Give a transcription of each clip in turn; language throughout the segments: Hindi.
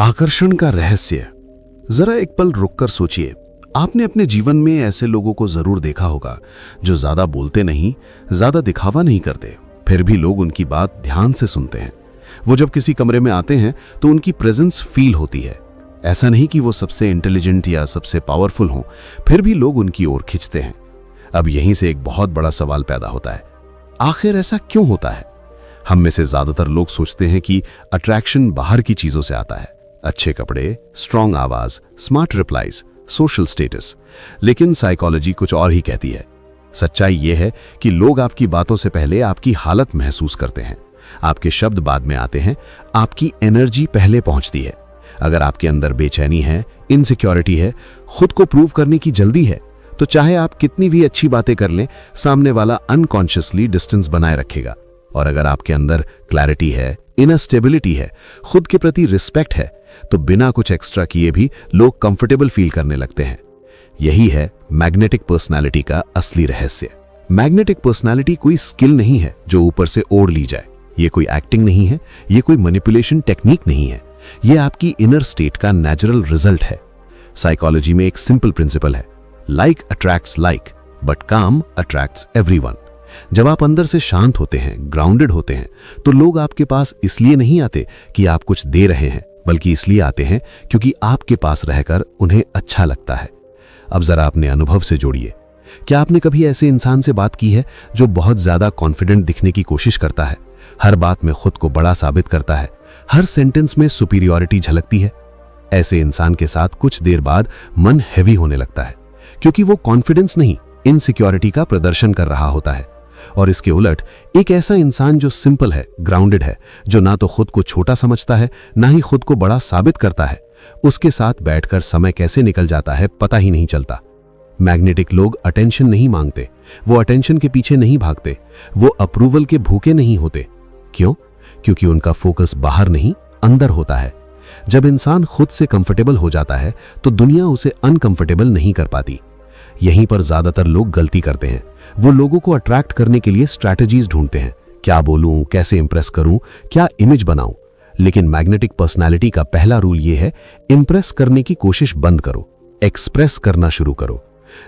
आकर्षण का रहस्य। जरा एक पल रुककर सोचिए, आपने अपने जीवन में ऐसे लोगों को जरूर देखा होगा जो ज्यादा बोलते नहीं, ज्यादा दिखावा नहीं करते, फिर भी लोग उनकी बात ध्यान से सुनते हैं। वो जब किसी कमरे में आते हैं तो उनकी प्रेजेंस फील होती है। ऐसा नहीं कि वो सबसे इंटेलिजेंट या सबसे पावरफुल हों, फिर भी लोग उनकी ओर खिंचते हैं। अब यहीं से एक बहुत बड़ा सवाल पैदा होता है, आखिर ऐसा क्यों होता है? हम में से ज्यादातर लोग सोचते हैं कि अट्रैक्शन बाहर की चीजों से आता है, अच्छे कपड़े, स्ट्रॉन्ग आवाज, स्मार्ट रिप्लाईज, सोशल स्टेटस। लेकिन साइकोलॉजी कुछ और ही कहती है। सच्चाई यह है कि लोग आपकी बातों से पहले आपकी हालत महसूस करते हैं। आपके शब्द बाद में आते हैं, आपकी एनर्जी पहले पहुंचती है। अगर आपके अंदर बेचैनी है, इनसिक्योरिटी है, खुद को प्रूव करने की जल्दी है, तो चाहे आप कितनी भी अच्छी बातें कर लें, सामने वाला अनकॉन्शियसली डिस्टेंस बनाए रखेगा। और अगर आपके अंदर क्लैरिटी है, इनर स्टेबिलिटी है, खुद के प्रति रिस्पेक्ट है, तो बिना कुछ एक्स्ट्रा किए भी लोग कंफर्टेबल फील करने लगते हैं। यही है मैग्नेटिक पर्सनालिटी का असली रहस्य। मैग्नेटिक पर्सनालिटी कोई स्किल नहीं है जो ऊपर से ओढ़ ली जाए। ये कोई एक्टिंग नहीं है, ये कोई मैनिपुलेशन टेक्निक नहीं है, ये आपकी इनर स्टेट का नेचुरल रिजल्ट है। साइकोलॉजी में एक सिंपल प्रिंसिपल है, लाइक अट्रैक्ट्स लाइक, बट काम अट्रैक्ट्स एवरीवन। जब आप अंदर से शांत होते हैं, ग्राउंडेड होते हैं, तो लोग आपके पास इसलिए नहीं आते कि आप कुछ दे रहे हैं, बल्कि इसलिए आते हैं क्योंकि आपके पास रहकर उन्हें अच्छा लगता है। अब जरा अपने अनुभव से जोड़िए। क्या आपने कभी ऐसे इंसान से बात की है जो बहुत ज्यादा कॉन्फिडेंट दिखने की कोशिश करता है, हर बात में खुद को बड़ा साबित करता है, हर सेंटेंस में सुपीरियॉरिटी झलकती है? ऐसे इंसान के साथ कुछ देर बाद मन हैवी होने लगता है, क्योंकि वो कॉन्फिडेंस नहीं, इनसिक्योरिटी का प्रदर्शन कर रहा होता है। और इसके उलट एक ऐसा इंसान जो सिंपल है, ग्राउंडेड है, जो ना तो खुद को छोटा समझता है, ना ही खुद को बड़ा साबित करता है, उसके साथ बैठकर समय कैसे निकल जाता है पता ही नहीं चलता। मैग्नेटिक लोग अटेंशन नहीं मांगते, वो अटेंशन के पीछे नहीं भागते, वो अप्रूवल के भूखे नहीं होते। क्यों? क्योंकि उनका फोकस बाहर नहीं, अंदर होता है। जब इंसान खुद से कंफर्टेबल हो जाता है तो दुनिया उसे अनकंफर्टेबल नहीं कर पाती। यहीं पर ज्यादातर लोग गलती करते हैं। वो लोगों को अट्रैक्ट करने के लिए स्ट्रैटेजीज ढूंढते हैं, क्या बोलूं, कैसे इंप्रेस करूं, क्या इमेज बनाऊं। लेकिन मैग्नेटिक पर्सनालिटी का पहला रूल ये है, इंप्रेस करने की कोशिश बंद करो, एक्सप्रेस करना शुरू करो।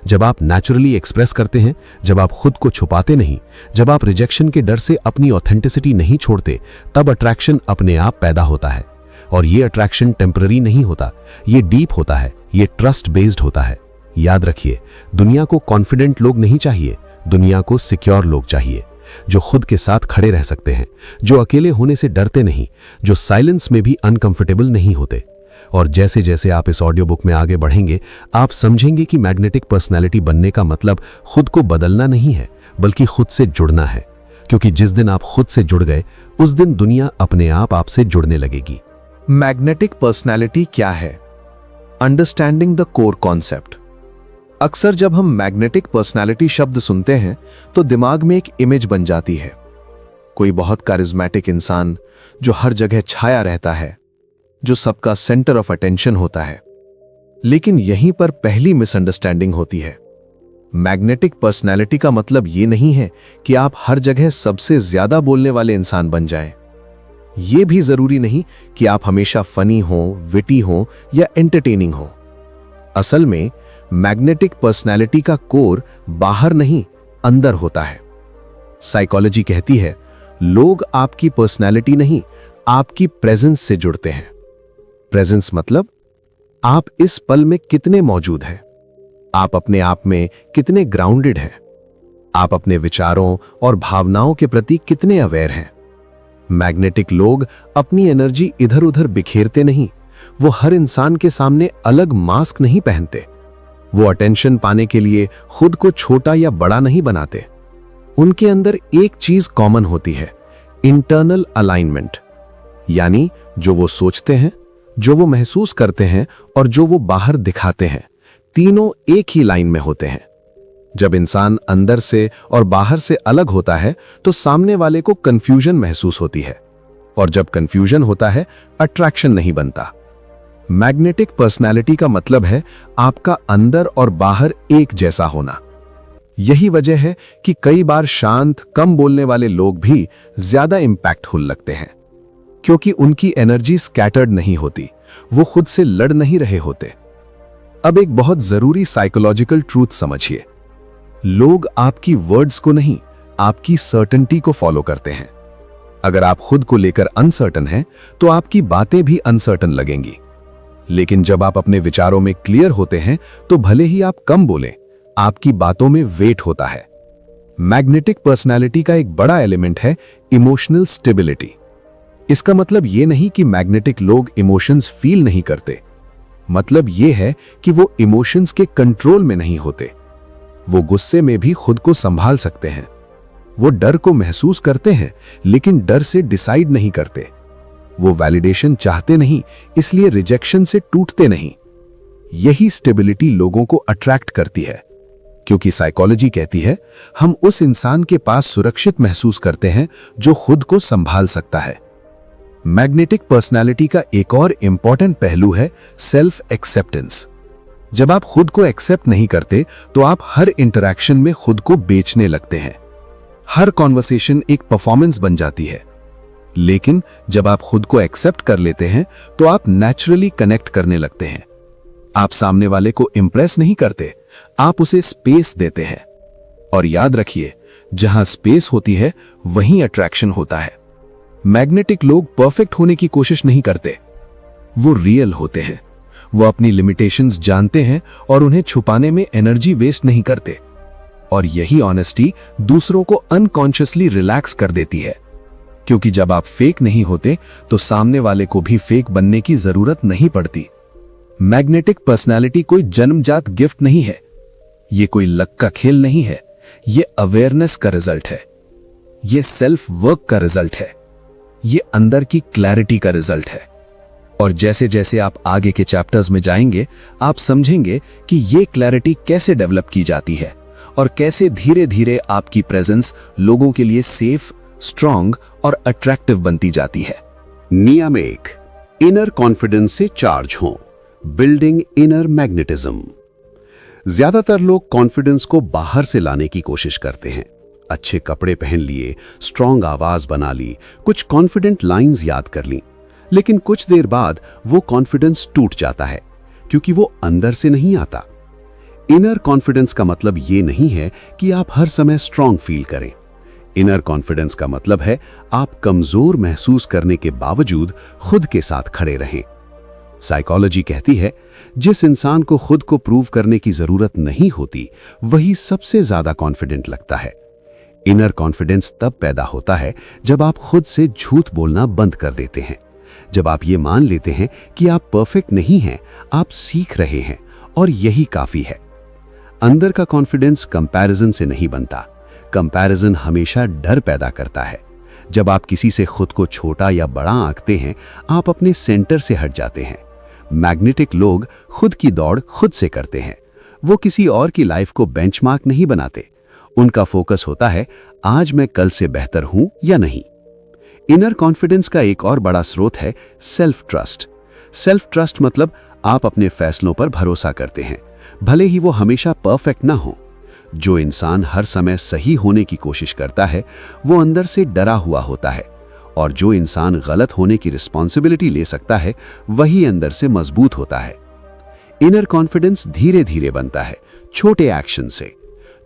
जब आप नेचुरली एक्सप्रेस करते हैं, जब आप खुद को छुपाते नहीं, जब आप रिजेक्शन के डर से अपनी ऑथेंटिसिटी नहीं छोड़ते, तब अट्रैक्शन अपने आप पैदा होता है। और ये अट्रैक्शन टेम्पररी नहीं होता, ये डीप होता है, ये ट्रस्ट बेस्ड होता है। याद रखिए, दुनिया को कॉन्फिडेंट लोग नहीं चाहिए, दुनिया को सिक्योर लोग चाहिए, जो खुद के साथ खड़े रह सकते हैं, जो अकेले होने से डरते नहीं, जो साइलेंस में भी अनकंफर्टेबल नहीं होते। और जैसे जैसे आप इस ऑडियो बुक में आगे बढ़ेंगे, आप समझेंगे कि मैग्नेटिक पर्सनालिटी बनने का मतलब खुद को बदलना नहीं है, बल्कि खुद से जुड़ना है। क्योंकि जिस दिन आप खुद से जुड़ गए, उस दिन दुनिया अपने आप आपसे जुड़ने लगेगी। मैग्नेटिक पर्सनालिटी क्या है? Understanding the core concept. अक्सर जब हम मैग्नेटिक पर्सनालिटी शब्द सुनते हैं तो दिमाग में एक इमेज बन जाती है, कोई बहुत कारिज्मेटिक इंसान जो हर जगह छाया रहता है, जो सबका सेंटर ऑफ अटेंशन होता है। लेकिन यहीं पर पहली मिसअंडरस्टैंडिंग होती है। मैग्नेटिक पर्सनालिटी का मतलब ये नहीं है कि आप हर जगह सबसे ज्यादा बोलने वाले इंसान बन जाएं। यह भी जरूरी नहीं कि आप हमेशा फनी हो, विटी हो या एंटरटेनिंग हो। असल में मैग्नेटिक पर्सनालिटी का कोर बाहर नहीं, अंदर होता है। साइकोलॉजी कहती है, लोग आपकी पर्सनालिटी नहीं, आपकी प्रेजेंस से जुड़ते हैं। प्रेजेंस मतलब आप इस पल में कितने मौजूद हैं, आप अपने आप में कितने ग्राउंडेड हैं, आप अपने विचारों और भावनाओं के प्रति कितने अवेयर हैं। मैग्नेटिक लोग अपनी एनर्जी इधर उधर बिखेरते नहीं, वो हर इंसान के सामने अलग मास्क नहीं पहनते, वो अटेंशन पाने के लिए खुद को छोटा या बड़ा नहीं बनाते। उनके अंदर एक चीज कॉमन होती है, इंटरनल अलाइनमेंट। यानी जो वो सोचते हैं, जो वो महसूस करते हैं और जो वो बाहर दिखाते हैं, तीनों एक ही लाइन में होते हैं। जब इंसान अंदर से और बाहर से अलग होता है तो सामने वाले को कंफ्यूजन महसूस होती है, और जब कंफ्यूजन होता है अट्रैक्शन नहीं बनता। मैग्नेटिक पर्सनालिटी का मतलब है आपका अंदर और बाहर एक जैसा होना। यही वजह है कि कई बार शांत, कम बोलने वाले लोग भी ज्यादा इंपैक्टफुल लगते हैं। क्योंकि उनकी एनर्जी स्कैटर्ड नहीं होती, वो खुद से लड़ नहीं रहे होते। अब एक बहुत जरूरी साइकोलॉजिकल ट्रूथ समझिए, लोग आपकी वर्ड्स को नहीं, आपकी सर्टेनिटी को फॉलो करते हैं। अगर आप खुद को लेकर अनसर्टन हैं, तो आपकी बातें भी अनसर्टन लगेंगी। लेकिन जब आप अपने विचारों में क्लियर होते हैं, तो भले ही आप कम बोलें, आपकी बातों में वेट होता है। मैग्नेटिक पर्सनालिटी का एक बड़ा एलिमेंट है इमोशनल स्टेबिलिटी। इसका मतलब यह नहीं कि मैग्नेटिक लोग इमोशंस फील नहीं करते, मतलब यह है कि वो इमोशंस के कंट्रोल में नहीं होते। वो गुस्से में भी खुद को संभाल सकते हैं। वो डर को महसूस करते हैं, लेकिन डर से डिसाइड नहीं करते। वो वैलिडेशन चाहते नहीं, इसलिए रिजेक्शन से टूटते नहीं। यही स्टेबिलिटी लोगों को अट्रैक्ट करती है, क्योंकि साइकोलॉजी कहती है हम उस इंसान के पास सुरक्षित महसूस करते हैं जो खुद को संभाल सकता है। मैग्नेटिक पर्सनालिटी का एक और इंपॉर्टेंट पहलू है सेल्फ एक्सेप्टेंस। जब आप खुद को एक्सेप्ट नहीं करते, तो आप हर इंटरैक्शन में खुद को बेचने लगते हैं। हर कॉन्वर्सेशन एक परफॉर्मेंस बन जाती है। लेकिन जब आप खुद को एक्सेप्ट कर लेते हैं, तो आप नेचुरली कनेक्ट करने लगते हैं। आप सामने वाले को इंप्रेस नहीं करते, आप उसे स्पेस देते हैं। और याद रखिए, जहां स्पेस होती है वहीं अट्रैक्शन होता है। मैग्नेटिक लोग परफेक्ट होने की कोशिश नहीं करते, वो रियल होते हैं। वो अपनी लिमिटेशंस जानते हैं और उन्हें छुपाने में एनर्जी वेस्ट नहीं करते। और यही ऑनेस्टी दूसरों को अनकॉन्शियसली रिलैक्स कर देती है, क्योंकि जब आप फेक नहीं होते, तो सामने वाले को भी फेक बनने की जरूरत नहीं पड़ती। मैग्नेटिक पर्सनालिटी कोई जन्मजात गिफ्ट नहीं है, ये कोई लक का खेल नहीं है, ये अवेयरनेस का रिजल्ट है, ये सेल्फ वर्क का रिजल्ट है, ये अंदर की क्लैरिटी का रिजल्ट है। और जैसे जैसे आप आगे के चैप्टर्स में जाएंगे, आप समझेंगे कि ये क्लैरिटी कैसे डेवलप की जाती है और कैसे धीरे धीरे आपकी प्रेजेंस लोगों के लिए सेफ, स्ट्रॉन्ग और अट्रैक्टिव बनती जाती है। नियम 1, इनर कॉन्फिडेंस से चार्ज हो, बिल्डिंग इनर मैग्नेटिज्म। ज्यादातर लोग कॉन्फिडेंस को बाहर से लाने की कोशिश करते हैं। अच्छे कपड़े पहन लिए, स्ट्रॉन्ग आवाज बना ली, कुछ कॉन्फिडेंट लाइंस याद कर ली, लेकिन कुछ देर बाद वो कॉन्फिडेंस टूट जाता है, क्योंकि वो अंदर से नहीं आता। इनर कॉन्फिडेंस का मतलब ये नहीं है कि आप हर समय स्ट्रॉन्ग फील करें। इनर कॉन्फिडेंस का मतलब है आप कमजोर महसूस करने के बावजूद खुद के साथ खड़े रहें। साइकोलॉजी कहती है जिस इंसान को खुद को प्रूव करने की जरूरत नहीं होती, वही सबसे ज्यादा कॉन्फिडेंट लगता है। इनर कॉन्फिडेंस तब पैदा होता है जब आप खुद से झूठ बोलना बंद कर देते हैं, जब आप ये मान लेते हैं कि आप परफेक्ट नहीं हैं, आप सीख रहे हैं और यही काफी है। अंदर का कॉन्फिडेंस कंपैरिजन से नहीं बनता। कंपैरिजन हमेशा डर पैदा करता है। जब आप किसी से खुद को छोटा या बड़ा आंकते हैं, आप अपने सेंटर से हट जाते हैं। मैग्नेटिक लोग खुद की दौड़ खुद से करते हैं। वो किसी और की लाइफ को बेंचमार्क नहीं बनाते। उनका फोकस होता है आज मैं कल से बेहतर हूं या नहीं। इनर कॉन्फिडेंस का एक और बड़ा स्रोत है सेल्फ ट्रस्ट। सेल्फ ट्रस्ट मतलब आप अपने फैसलों पर भरोसा करते हैं, भले ही वो हमेशा परफेक्ट ना हो। जो इंसान हर समय सही होने की कोशिश करता है, वो अंदर से डरा हुआ होता है, और जो इंसान गलत होने की रिस्पॉन्सिबिलिटी ले सकता है, वही अंदर से मजबूत होता है। इनर कॉन्फिडेंस धीरे धीरे बनता है, छोटे एक्शन से।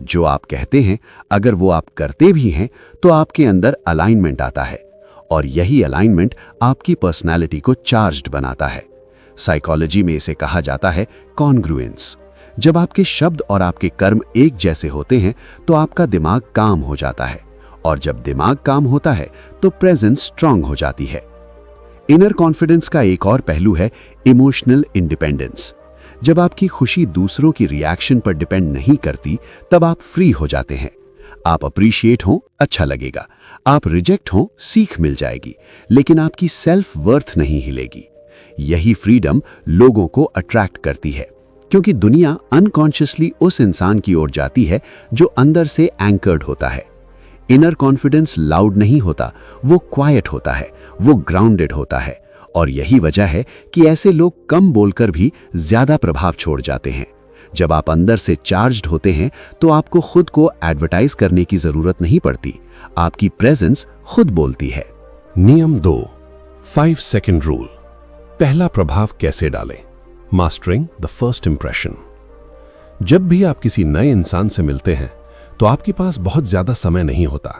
जो आप कहते हैं, अगर वो आप करते भी हैं, तो आपके अंदर अलाइनमेंट आता है, और यही अलाइनमेंट आपकी पर्सनैलिटी को चार्ज्ड बनाता है। साइकोलॉजी में इसे कहा जाता है कॉन्ग्रुएंस। जब आपके शब्द और आपके कर्म एक जैसे होते हैं, तो आपका दिमाग काम हो जाता है, और जब दिमाग काम होता है, तो प्रेजेंस स्ट्रांग हो जाती है। इनर कॉन्फिडेंस का एक और पहलू है इमोशनल इंडिपेंडेंस। जब आपकी खुशी दूसरों की रिएक्शन पर डिपेंड नहीं करती, तब आप फ्री हो जाते हैं। आप अप्रिशिएट हो, अच्छा लगेगा, आप रिजेक्ट हो, सीख मिल जाएगी, लेकिन आपकी सेल्फ वर्थ नहीं हिलेगी। यही फ्रीडम लोगों को अट्रैक्ट करती है, क्योंकि दुनिया अनकॉन्शियसली उस इंसान की ओर जाती है जो अंदर से एंकर्ड होता है। इनर कॉन्फिडेंस लाउड नहीं होता, वो क्वाइट होता है, वो ग्राउंडेड होता है, और यही वजह है कि ऐसे लोग कम बोलकर भी ज्यादा प्रभाव छोड़ जाते हैं। जब आप अंदर से चार्ज्ड होते हैं, तो आपको खुद को एडवर्टाइज करने की जरूरत नहीं पड़ती, आपकी प्रेजेंस खुद बोलती है। नियम 2, 5 सेकंड रूल। पहला प्रभाव कैसे डालें? Mastering the first impression. जब भी आप किसी नए इंसान से मिलते हैं तो आपके पास बहुत ज्यादा समय नहीं होता।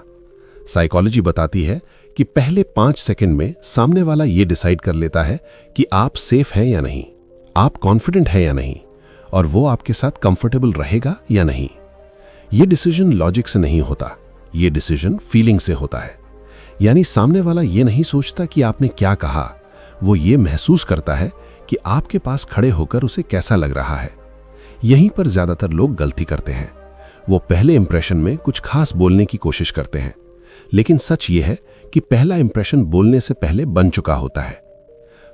साइकोलॉजी बताती है कि पहले 5 सेकंड में सामने वाला यह डिसाइड कर लेता है कि आप सेफ हैं या नहीं, आप कॉन्फिडेंट हैं या नहीं, और वो आपके साथ कंफर्टेबल रहेगा या नहीं। यह डिसीजन लॉजिक से नहीं होता, यह डिसीजन फीलिंग से होता है। यानी सामने वाला यह नहीं सोचता कि आपने क्या कहा, वो ये महसूस करता है कि आपके पास खड़े होकर उसे कैसा लग रहा है। यहीं पर ज्यादातर लोग गलती करते हैं। वो पहले इंप्रेशन में कुछ खास बोलने की कोशिश करते हैं, लेकिन सच ये है कि पहला इंप्रेशन बोलने से पहले बन चुका होता है।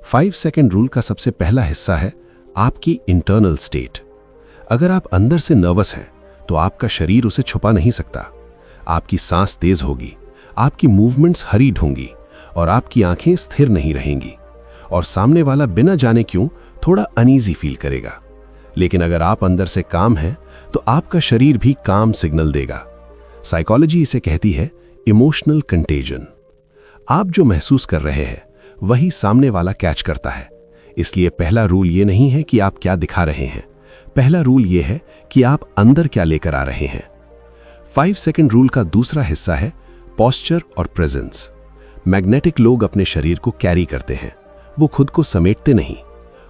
5 सेकंड रूल का सबसे पहला हिस्सा है आपकी इंटरनल स्टेट। अगर आप अंदर से नर्वस हैं तो आपका शरीर उसे छुपा नहीं सकता। आपकी सांस तेज होगी, आपकी मूवमेंट्स हरीड होंगी और आपकी आंखें स्थिर नहीं रहेंगी, और सामने वाला बिना जाने क्यों थोड़ा अनईजी फील करेगा। लेकिन अगर आप अंदर से काम हैं तो आपका शरीर भी काम सिग्नल देगा। साइकोलॉजी इसे कहती है इमोशनल कंटेजन। आप जो महसूस कर रहे हैं वही सामने वाला कैच करता है। इसलिए पहला रूल ये नहीं है कि आप क्या दिखा रहे हैं, पहला रूल ये है कि आप अंदर क्या लेकर आ रहे हैं। 5 सेकंड रूल का दूसरा हिस्सा है पोस्चर और प्रेजेंस। मैग्नेटिक लोग अपने शरीर को कैरी करते हैं, वो खुद को समेटते नहीं।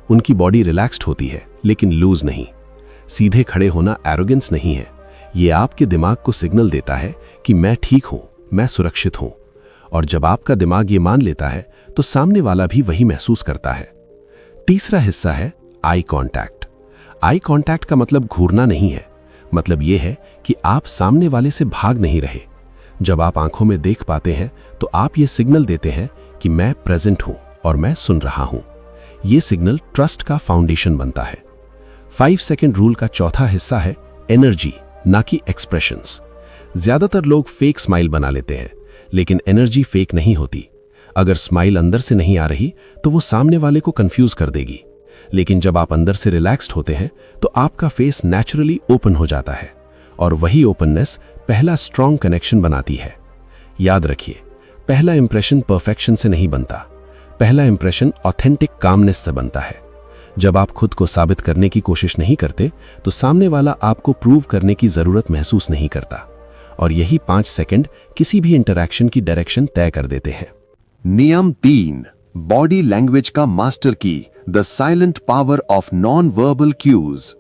उनकी बॉडी रिलैक्स्ड होती है लेकिन लूज नहीं। सीधे खड़े होना एरोगेंस नहीं है, ये आपके दिमाग को सिग्नल देता है कि मैं ठीक हूं, मैं सुरक्षित हूं। और जब आपका दिमाग ये मान लेता है तो सामने वाला भी वही महसूस करता है। तीसरा हिस्सा है आई कांटेक्ट। आई कांटेक्ट का मतलब घूरना नहीं है, मतलब यह है कि आप सामने वाले से भाग नहीं रहे। जब आप आंखों में देख पाते हैं तो आप ये सिग्नल देते हैं कि मैं प्रेजेंट हूं और मैं सुन रहा हूं। यह सिग्नल ट्रस्ट का फाउंडेशन बनता है। 5 सेकंड रूल का चौथा हिस्सा है एनर्जी, ना कि एक्सप्रेशंस। ज्यादातर लोग फेक स्माइल बना लेते हैं, लेकिन एनर्जी फेक नहीं होती। अगर स्माइल अंदर से नहीं आ रही तो वो सामने वाले को कंफ्यूज कर देगी, लेकिन जब आप अंदर से रिलैक्स्ड होते हैं तो आपका फेस नेचुरली ओपन हो जाता है, और वही ओपननेस पहला स्ट्रॉन्ग कनेक्शन बनाती है। याद रखिए, पहला इंप्रेशन परफेक्शन से नहीं बनता, पहला इंप्रेशन ऑथेंटिक कामनेस से बनता है। जब आप खुद को साबित करने की कोशिश नहीं करते तो सामने वाला आपको प्रूव करने की जरूरत महसूस नहीं करता, और यही 5 सेकंड किसी भी इंटरैक्शन की डायरेक्शन तय कर देते हैं। नियम 3, बॉडी लैंग्वेज का मास्टर की, the silent power of non verbal cues.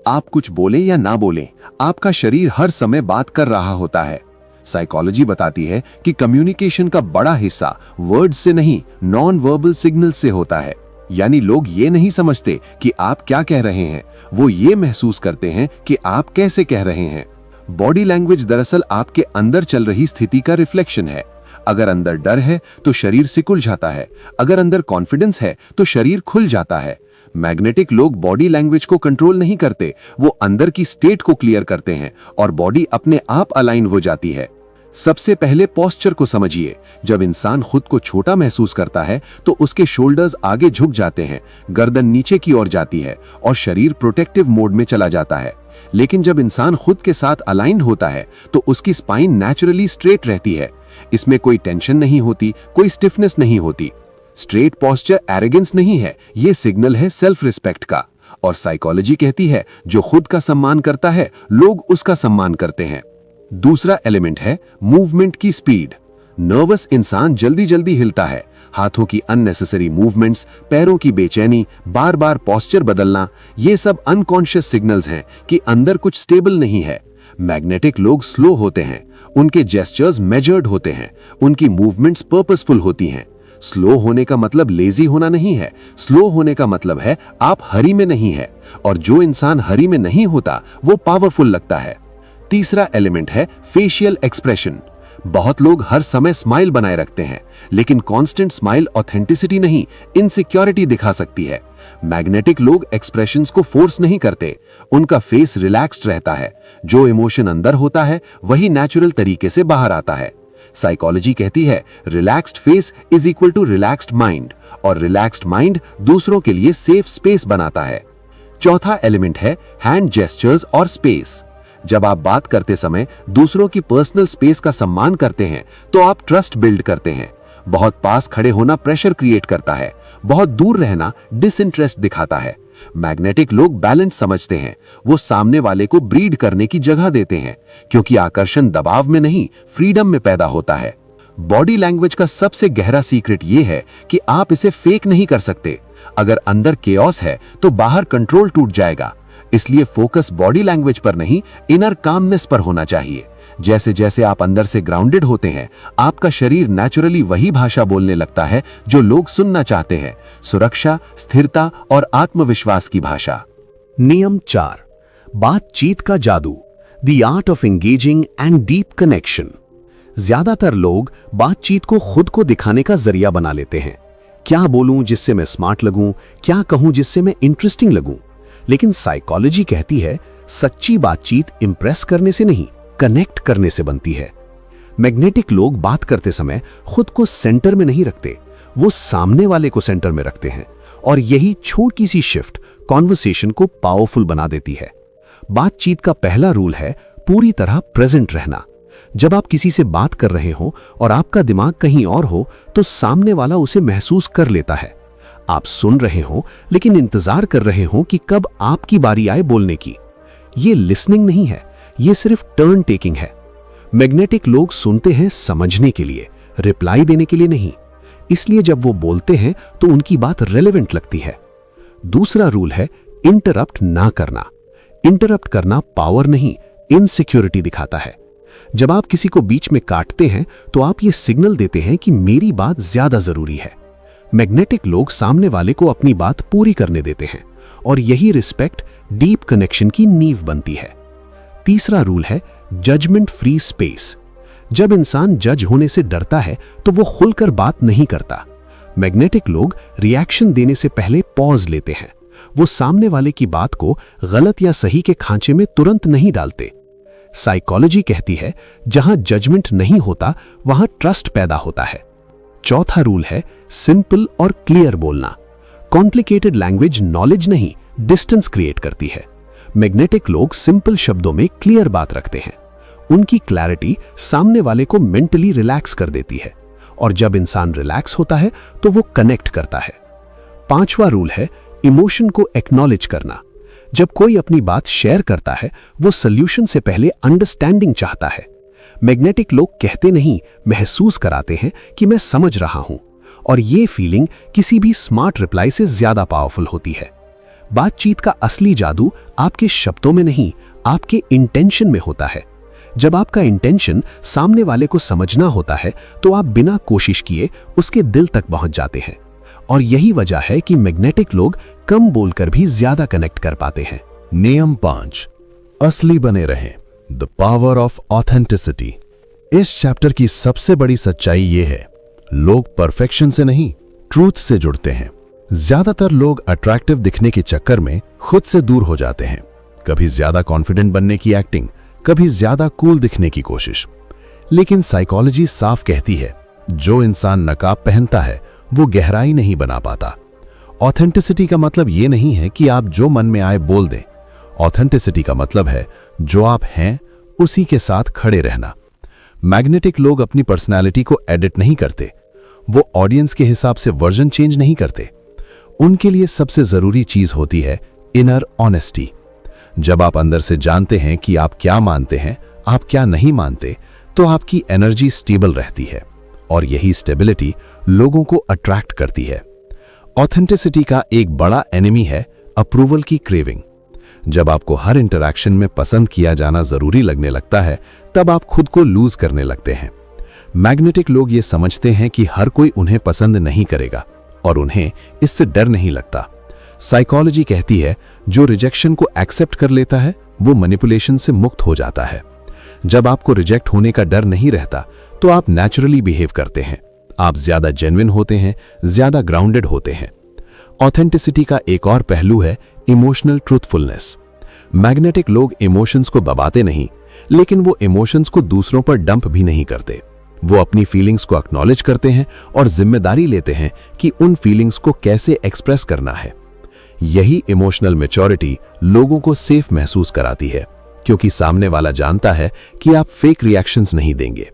आप कुछ बोले या ना बोले, आपका शरीर हर समय बात कर रहा होता है। साइकोलॉजी बताती है कि कम्युनिकेशन का बड़ा हिस्सा वर्ड्स से नहीं, नॉन वर्बल सिग्नल से होता है। यानी लोग ये नहीं समझते कि आप क्या कह रहे हैं, वो ये महसूस करते हैं कि आप कैसे कह रहे हैं। बॉडी लैंग्वेज दरअसल आपके अंदर चल रही स्थिति का रिफ्लेक्शन है। अगर अंदर डर है तो शरीर सिकुड़ जाता है, अगर अंदर कॉन्फिडेंस है तो शरीर खुल जाता है। मैग्नेटिक लोग बॉडी लैंग्वेज को कंट्रोल नहीं करते, वो अंदर की स्टेट को क्लियर करते हैं और बॉडी अपने आप अलाइन हो जाती है। सबसे पहले पोस्चर को समझिए। जब इंसान खुद को छोटा महसूस करता है तो उसके शोल्डर्स आगे झुक जाते हैं, गर्दन नीचे की ओर जाती है और शरीर प्रोटेक्टिव मोड में चला जाता है। लेकिन जब इंसान खुद के साथ अलाइंड होता है तो उसकी स्पाइन नेचुरली स्ट्रेट रहती है। इसमें कोई टेंशन नहीं होती, कोई स्टिफनेस नहीं होती। स्ट्रेट पोस्चर एरोगेंस नहीं है, ये सिग्नल है सेल्फ रिस्पेक्ट का। और साइकोलॉजी कहती है जो खुद का सम्मान करता है लोग उसका सम्मान करते हैं। दूसरा एलिमेंट है मूवमेंट की स्पीड। नर्वस इंसान जल्दी जल्दी हिलता है, हाथों की अननेसेसरी मूवमेंट्स, पैरों की बेचैनी, बार बार पोस्चर बदलना, ये सब अनकॉन्शियस सिग्नल्स हैं कि अंदर कुछ स्टेबल नहीं है। मैग्नेटिक लोग स्लो होते हैं, उनके जेस्चर्स मेजर्ड होते हैं, उनकी मूवमेंट्स पर्पसफुल होती हैं। स्लो होने का मतलब लेजी होना नहीं है, स्लो होने का मतलब है आप हरी में नहीं है, और जो इंसान हरी में नहीं होता वो पावरफुल लगता है। तीसरा एलिमेंट है फेशियल एक्सप्रेशन। बहुत लोग हर समय स्माइल बनाए रखते हैं, लेकिन कांस्टेंट स्माइल ऑथेंटिसिटी नहीं, इनसिक्योरिटी दिखा सकती है। मैग्नेटिक लोग एक्सप्रेशंस को फोर्स नहीं करते, उनका फेस रिलैक्स्ड रहता है। जो इमोशन अंदर होता है वही नेचुरल तरीके से बाहर आता है। साइकोलॉजी कहती है relaxed face is equal to relaxed mind, और रिलैक्स्ड माइंड दूसरों के लिए सेफ स्पेस बनाता है। चौथा एलिमेंट है हैंड जेस्चर्स और स्पेस। जब आप बात करते समय दूसरों की पर्सनल स्पेस का सम्मान करते हैं तो आप ट्रस्ट बिल्ड करते हैं। बहुत पास खड़े होना प्रेशर क्रिएट करता है, बहुत दूर रहना डिसइंटरेस्ट दिखाता है। मैग्नेटिक लोग बैलेंस समझते हैं, वो सामने वाले को ब्रीड करने की जगह देते हैं, क्योंकि आकर्षण दबाव में नहीं, फ्रीडम में पैदा होता है। बॉडी लैंग्वेज का सबसे गहरा सीक्रेट ये है कि आप इसे फेक नहीं कर सकते। अगर अंदर केओस है तो बाहर कंट्रोल टूट जाएगा। इसलिए फोकस बॉडी लैंग्वेज पर नहीं, इनर कामनेस पर होना चाहिए। जैसे जैसे आप अंदर से ग्राउंडेड होते हैं, आपका शरीर नेचुरली वही भाषा बोलने लगता है जो लोग सुनना चाहते हैं, सुरक्षा, स्थिरता और आत्मविश्वास की भाषा। नियम 4, बातचीत का जादू, the art of engaging and deep connection. ज्यादातर लोग बातचीत को खुद को दिखाने का जरिया बना लेते हैं। क्या बोलूं जिससे मैं स्मार्ट लगूं, क्या कहूं जिससे मैं इंटरेस्टिंग लगूं। लेकिन साइकोलॉजी कहती है सच्ची बातचीत इंप्रेस करने से नहीं, कनेक्ट करने से बनती है। मैग्नेटिक लोग बात करते समय खुद को सेंटर में नहीं रखते, वो सामने वाले को सेंटर में रखते हैं, और यही छोटी सी शिफ्ट कॉन्वर्सेशन को पावरफुल बना देती है। बातचीत का पहला रूल है पूरी तरह प्रेजेंट रहना। जब आप किसी से बात कर रहे हो और आपका दिमाग कहीं और हो, तो सामने वाला उसे महसूस कर लेता है। आप सुन रहे हो लेकिन इंतजार कर रहे हो कि कब आपकी बारी आए बोलने की। ये लिसनिंग नहीं है, ये सिर्फ टर्न टेकिंग है। मैग्नेटिक लोग सुनते हैं समझने के लिए, रिप्लाई देने के लिए नहीं। इसलिए जब वो बोलते हैं तो उनकी बात रेलेवेंट लगती है। दूसरा रूल है इंटरप्ट ना करना। इंटरप्ट करना पावर नहीं, इनसिक्योरिटी दिखाता है। जब आप किसी को बीच में काटते हैं तो आप ये सिग्नल देते हैं कि मेरी बात ज्यादा जरूरी है। मैग्नेटिक लोग सामने वाले को अपनी बात पूरी करने देते हैं, और यही रिस्पेक्ट डीप कनेक्शन की नींव बनती है। तीसरा रूल है जजमेंट फ्री स्पेस। जब इंसान जज होने से डरता है तो वो खुलकर बात नहीं करता। मैग्नेटिक लोग रिएक्शन देने से पहले पॉज लेते हैं। वो सामने वाले की बात को गलत या सही के खांचे में तुरंत नहीं डालते। साइकोलॉजी कहती है जहां जजमेंट नहीं होता वहां ट्रस्ट पैदा होता है। चौथा रूल है सिंपल और क्लियर बोलना। कॉम्प्लिकेटेड लैंग्वेज नॉलेज नहीं, डिस्टेंस क्रिएट करती है। मैग्नेटिक लोग सिंपल शब्दों में क्लियर बात रखते हैं। उनकी क्लैरिटी सामने वाले को मेंटली रिलैक्स कर देती है, और जब इंसान रिलैक्स होता है तो वो कनेक्ट करता है। पांचवा रूल है इमोशन को एक्नॉलेज करना। जब कोई अपनी बात शेयर करता है, वो सॉल्यूशन से पहले अंडरस्टैंडिंग चाहता है। मैग्नेटिक लोग कहते नहीं, महसूस कराते हैं कि मैं समझ रहा हूं, और ये फीलिंग किसी भी स्मार्ट रिप्लाई से ज्यादा पावरफुल होती है। बातचीत का असली जादू आपके शब्दों में नहीं, आपके इंटेंशन में होता है। जब आपका इंटेंशन सामने वाले को समझना होता है तो आप बिना कोशिश किए उसके दिल तक पहुंच जाते हैं, और यही वजह है कि मैग्नेटिक लोग कम बोलकर भी ज्यादा कनेक्ट कर पाते हैं। नियम 5, असली बने रहें, द पावर ऑफ ऑथेंटिसिटी। इस चैप्टर की सबसे बड़ी सच्चाई यह है, लोग परफेक्शन से नहीं, ट्रूथ से जुड़ते हैं। ज्यादातर लोग अट्रैक्टिव दिखने के चक्कर में खुद से दूर हो जाते हैं। कभी ज्यादा कॉन्फिडेंट बनने की एक्टिंग, कभी ज्यादा कूल दिखने की कोशिश। लेकिन साइकोलॉजी साफ कहती है, जो इंसान नकाब पहनता है वो गहराई नहीं बना पाता। ऑथेंटिसिटी का मतलब ये नहीं है कि आप जो मन में आए बोल दें। ऑथेंटिसिटी का मतलब है जो आप हैं उसी के साथ खड़े रहना। मैग्नेटिक लोग अपनी पर्सनालिटी को एडिट नहीं करते, वो ऑडियंस के हिसाब से वर्जन चेंज नहीं करते। उनके लिए सबसे जरूरी चीज होती है इनर ऑनेस्टी। जब आप अंदर से जानते हैं कि आप क्या मानते हैं, आप क्या नहीं मानते, तो आपकी एनर्जी स्टेबल रहती है, और यही स्टेबिलिटी लोगों को अट्रैक्ट करती है। ऑथेंटिसिटी का एक बड़ा एनिमी है अप्रूवल की क्रेविंग। जब आपको हर इंटरैक्शन में पसंद किया जाना जरूरी लगने लगता है, तब आप खुद को लूज करने लगते हैं। मैग्नेटिक लोग ये समझते हैं कि हर कोई उन्हें पसंद नहीं करेगा, और उन्हें इससे डर नहीं लगता। साइकोलॉजी कहती है जो रिजेक्शन को एक्सेप्ट कर लेता है वो मैनिपुलेशन से मुक्त हो जाता है। जब आपको रिजेक्ट होने का डर नहीं रहता तो आप नेचुरली बिहेव करते हैं। आप ज्यादा जेन्युइन होते हैं, ज्यादा ग्राउंडेड होते हैं। ऑथेंटिसिटी का एक और पहलू है इमोशनल ट्रूथफुलनेस। मैग्नेटिक लोग इमोशंस को दबाते नहीं, लेकिन वो इमोशंस को दूसरों पर डंप भी नहीं करते। वो अपनी फीलिंग्स को एक्नॉलेज करते हैं और जिम्मेदारी लेते हैं कि उन फीलिंग्स को कैसे एक्सप्रेस करना है। यही इमोशनल मैच्योरिटी लोगों को सेफ महसूस कराती है, क्योंकि सामने वाला जानता है कि आप फेक रिएक्शंस नहीं देंगे।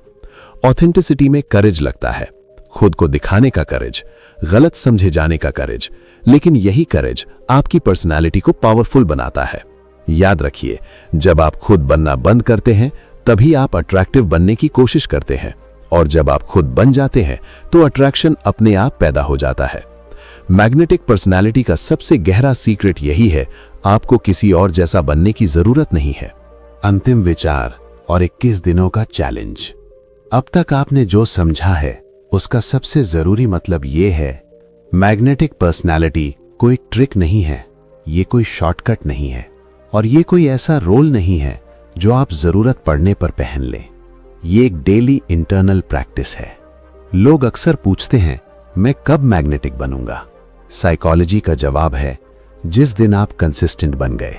ऑथेंटिसिटी में करेज लगता है, खुद को दिखाने का करेज, गलत समझे जाने का करेज, लेकिन यही करेज आपकी पर्सनालिटी को पावरफुल बनाता है। याद रखिए, जब आप खुद बनना बंद करते हैं तभी आप अट्रैक्टिव बनने की कोशिश करते हैं, और जब आप खुद बन जाते हैं तो अट्रैक्शन अपने आप पैदा हो जाता है। मैग्नेटिक पर्सनालिटी का सबसे गहरा सीक्रेट यही है, आपको किसी और जैसा बनने की जरूरत नहीं है। अंतिम विचार और 21 दिनों का चैलेंज। अब तक आपने जो समझा है उसका सबसे जरूरी मतलब ये है, मैग्नेटिक पर्सनालिटी कोई ट्रिक नहीं है, ये कोई शॉर्टकट नहीं है, और ये कोई ऐसा रोल नहीं है जो आप जरूरत पड़ने पर पहन लें। ये एक डेली इंटरनल प्रैक्टिस है। लोग अक्सर पूछते हैं, मैं कब मैग्नेटिक बनूंगा? साइकोलॉजी का जवाब है, जिस दिन आप कंसिस्टेंट बन गए।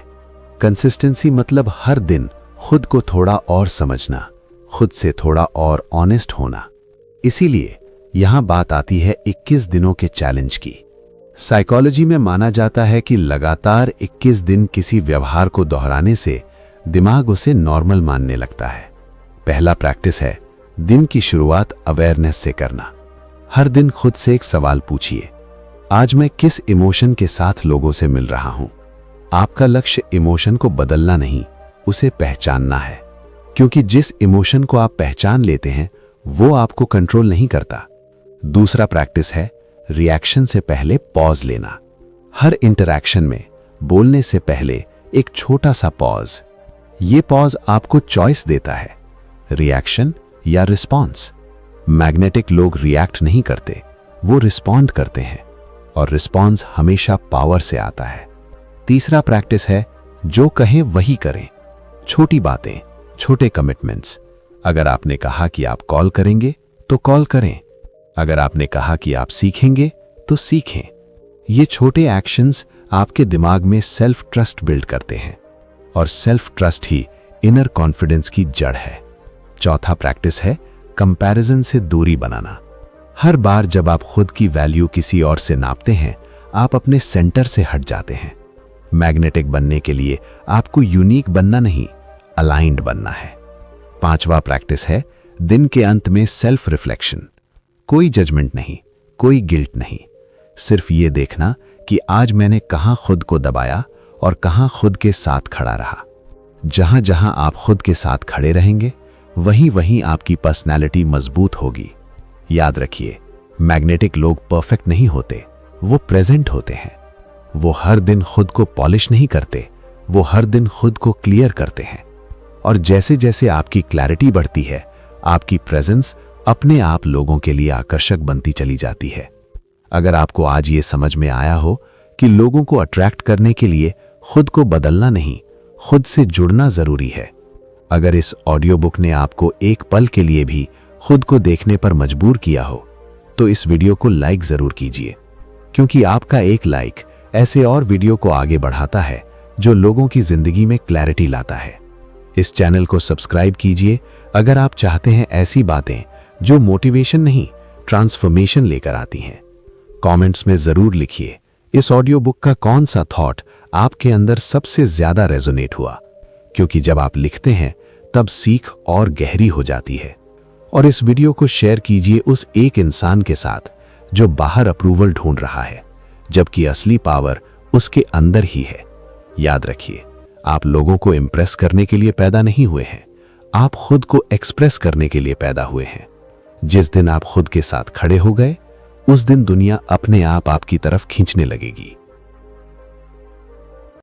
कंसिस्टेंसी मतलब हर दिन खुद को थोड़ा और समझना, खुद से थोड़ा और ऑनेस्ट होना। इसीलिए यहां बात आती है 21 दिनों के चैलेंज की। साइकोलॉजी में माना जाता है कि लगातार 21 दिन किसी व्यवहार को दोहराने से दिमाग उसे नॉर्मल मानने लगता है। पहला प्रैक्टिस है दिन की शुरुआत अवेयरनेस से करना। हर दिन खुद से एक सवाल पूछिए, आज मैं किस इमोशन के साथ लोगों से मिल रहा हूं? आपका लक्ष्य इमोशन को बदलना नहीं, उसे पहचानना है, क्योंकि जिस इमोशन को आप पहचान लेते हैं वो आपको कंट्रोल नहीं करता। दूसरा प्रैक्टिस है रिएक्शन से पहले पॉज लेना। हर इंटरैक्शन में बोलने से पहले एक छोटा सा पॉज। ये पॉज आपको चॉइस देता है, रिएक्शन या रिस्पॉन्स। मैग्नेटिक लोग रिएक्ट नहीं करते, वो रिस्पॉन्ड करते हैं, और रिस्पॉन्स हमेशा पावर से आता है। तीसरा प्रैक्टिस है जो कहें वही करें। छोटी बातें, छोटे कमिटमेंट्स। अगर आपने कहा कि आप कॉल करेंगे तो कॉल करें। अगर आपने कहा कि आप सीखेंगे तो सीखें। ये छोटे एक्शंस आपके दिमाग में सेल्फ ट्रस्ट बिल्ड करते हैं, और सेल्फ ट्रस्ट ही इनर कॉन्फिडेंस की जड़ है। चौथा प्रैक्टिस है कंपैरिजन से दूरी बनाना। हर बार जब आप खुद की वैल्यू किसी और से नापते हैं, आप अपने सेंटर से हट जाते हैं। मैग्नेटिक बनने के लिए आपको यूनिक बनना नहीं, अलाइंड बनना है। पांचवा प्रैक्टिस है दिन के अंत में सेल्फ रिफ्लेक्शन। कोई जजमेंट नहीं, कोई गिल्ट नहीं, सिर्फ ये देखना कि आज मैंने कहां खुद को दबाया और कहां खुद के साथ खड़ा रहा। जहां जहां आप खुद के साथ खड़े रहेंगे, वहीं वहीं आपकी पर्सनैलिटी मजबूत होगी। याद रखिए, मैग्नेटिक लोग परफेक्ट नहीं होते, वो प्रेजेंट होते हैं। वो हर दिन खुद को पॉलिश नहीं करते, वो हर दिन खुद को क्लियर करते हैं। और जैसे जैसे आपकी क्लैरिटी बढ़ती है, आपकी प्रेजेंस अपने आप लोगों के लिए आकर्षक बनती चली जाती है। अगर आपको आज ये समझ में आया हो कि लोगों को अट्रैक्ट करने के लिए खुद को बदलना नहीं, खुद से जुड़ना जरूरी है, अगर इस ऑडियो बुक ने आपको एक पल के लिए भी खुद को देखने पर मजबूर किया हो, तो इस वीडियो को लाइक जरूर कीजिए, क्योंकि आपका एक लाइक ऐसे और वीडियो को आगे बढ़ाता है जो लोगों की जिंदगी में क्लैरिटी लाता है। इस चैनल को सब्सक्राइब कीजिए अगर आप चाहते हैं ऐसी बातें जो मोटिवेशन नहीं, ट्रांसफॉर्मेशन लेकर आती हैं। कमेंट्स में जरूर लिखिए इस ऑडियो बुक का कौन सा थॉट आपके अंदर सबसे ज्यादा रेजोनेट हुआ, क्योंकि जब आप लिखते हैं तब सीख और गहरी हो जाती है। और इस वीडियो को शेयर कीजिए उस एक इंसान के साथ जो बाहर अप्रूवल ढूंढ रहा है, जबकि असली पावर उसके अंदर ही है। याद रखिए, आप लोगों को इंप्रेस करने के लिए पैदा नहीं हुए हैं, आप खुद को एक्सप्रेस करने के लिए पैदा हुए हैं। जिस दिन आप खुद के साथ खड़े हो गए, उस दिन दुनिया अपने आप आपकी तरफ खींचने लगेगी।